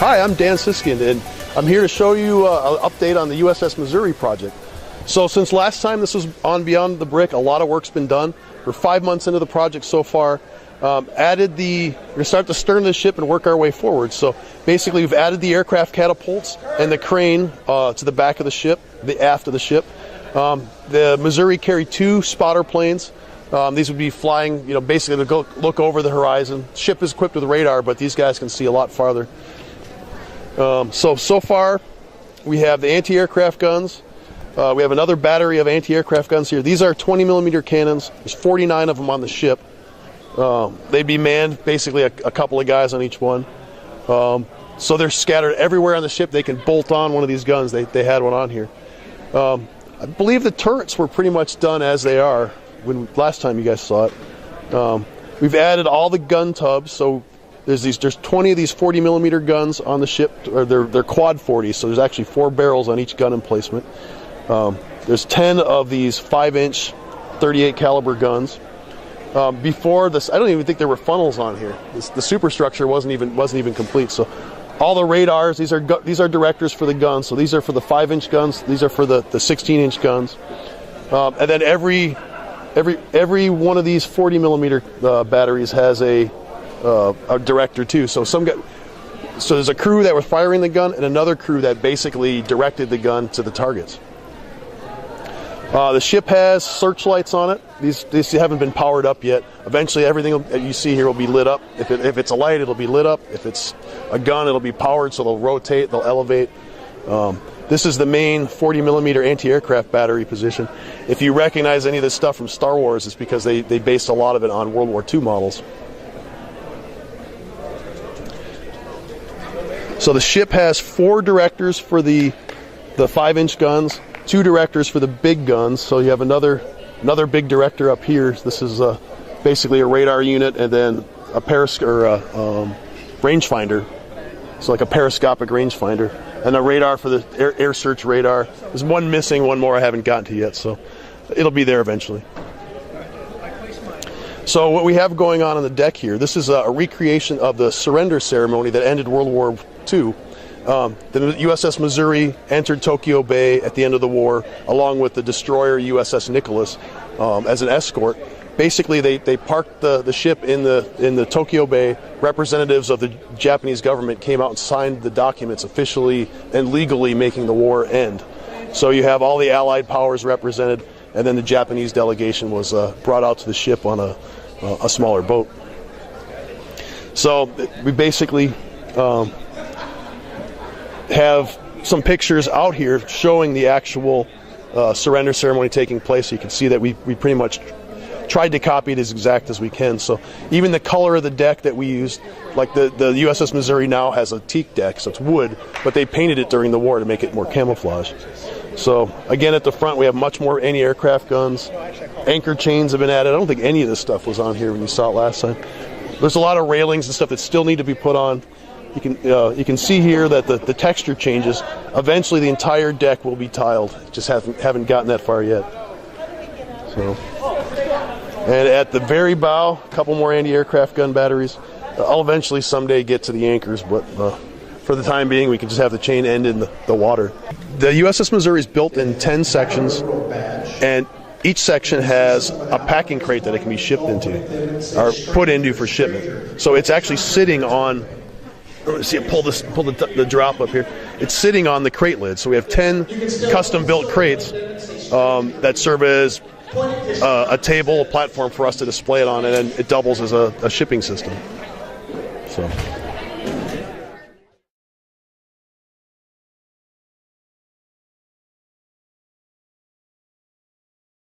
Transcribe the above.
Hi, I'm Dan Siskind, and I'm here to show you an update on the USS Missouri project. So since last time this was on Beyond the Brick, a lot of work's been done. We're 5 months into the project so far. We're going to start the stern of the ship and work our way forward. So basically we've added the aircraft catapults and the crane to the back of the ship, the aft of the ship. The Missouri carried 2 spotter planes. These would be flying, basically to go look over the horizon. The ship is equipped with radar, but these guys can see a lot farther. So far we have the anti-aircraft guns. We have another battery of anti-aircraft guns here. These are 20mm cannons. There's 49 of them on the ship. They'd be manned, basically a couple of guys on each one. So they're scattered everywhere on the ship. They can bolt on one of these guns. They had one on here. I believe the turrets were pretty much done as they are when last time you guys saw it. We've added all the gun tubs. So there's 20 of these 40mm guns on the ship, or they're quad 40s. So there's actually 4 barrels on each gun emplacement. There's 10 of these 5-inch 38 caliber guns. Before this, I don't even think there were funnels on here. The superstructure wasn't even complete. So all the radars, these are directors for the guns. So these are for the 5-inch guns. These are for the 16-inch guns. And then every one of these 40mm batteries has a director too. So there's a crew that was firing the gun and another crew that basically directed the gun to the targets. The ship has searchlights on it. These haven't been powered up yet. Eventually everything you see here will be lit up. If it's a light, it'll be lit up. If it's a gun, it'll be powered, so they'll rotate, they'll elevate. This is the main 40mm anti-aircraft battery position. If you recognize any of this stuff from Star Wars, it's because they based a lot of it on World War II models. So the ship has 4 directors for the 5-inch guns, 2 directors for the big guns. So you have another big director up here. This is basically a radar unit, and then a rangefinder. So like a periscopic rangefinder, and a radar for the air search radar. There's one missing, one more I haven't gotten to yet, so it'll be there eventually. So what we have going on the deck here, this is a recreation of the surrender ceremony that ended World War II. The USS Missouri entered Tokyo Bay at the end of the war, along with the destroyer USS Nicholas as an escort. Basically, they parked the ship in the Tokyo Bay. Representatives of the Japanese government came out and signed the documents officially and legally making the war end. So you have all the Allied powers represented, and then the Japanese delegation was brought out to the ship on a smaller boat. So we basically have some pictures out here showing the actual surrender ceremony taking place. So you can see that we pretty much tried to copy it as exact as we can. So even the color of the deck that we used, like the USS Missouri now has a teak deck, so it's wood, but they painted it during the war to make it more camouflage. So again, at the front we have much more anti-aircraft guns. Anchor chains have been added. I don't think any of this stuff was on here when you saw it last time. There's a lot of railings and stuff that still need to be put on. You can see here that the texture changes. Eventually the entire deck will be tiled. Just haven't gotten that far yet. So, and at the very bow, a couple more anti-aircraft gun batteries. I'll eventually someday get to the anchors, but for the time being we can just have the chain end in the water. The USS Missouri is built in 10 sections, and each section has a packing crate that it can be shipped into, or put into for shipment. So it's actually sitting on, see it pull the drop up here. It's sitting on the crate lid. So we have 10 custom-built crates that serve as a table, a platform for us to display it on, and then it doubles as a shipping system. So.